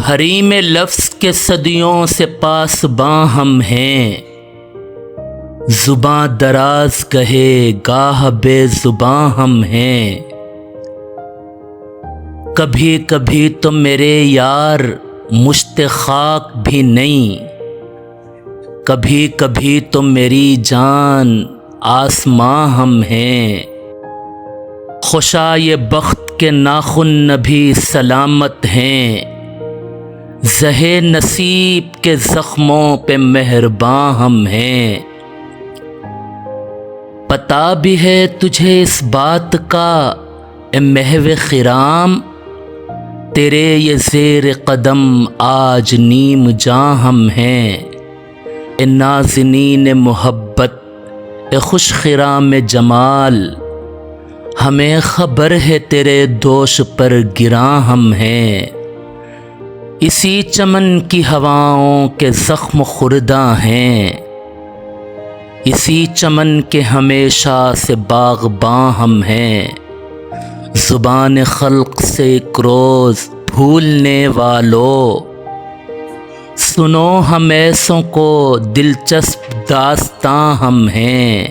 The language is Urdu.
حریم لفظ کے صدیوں سے پاسباں ہم ہیں، زباں دراز کہے گاہ بے زباں ہم ہیں۔ کبھی کبھی تو میرے یار مشت خاک بھی نہیں، کبھی کبھی تو میری جان آسماں ہم ہیں۔ خوشا یہ بخت کے ناخن نبھی سلامت ہیں، زہے نصیب کے زخموں پہ مہرباں ہم ہیں۔ پتہ بھی ہے تجھے اس بات کا اے محو خرام، تیرے یہ زیر قدم آج نیم جاں ہم ہیں۔ اے نازنین محبت، اے خوش خرام جمال، ہمیں خبر ہے تیرے دوش پر گراں ہم ہیں۔ اسی چمن کی ہواؤں کے زخم خورداں ہیں، اسی چمن کے ہمیشہ سے باغباں ہم ہیں۔ زبان خلق سے ایک روز بھولنے والو، سنو ہم ایسوں کو دلچسپ داستاں ہم ہیں۔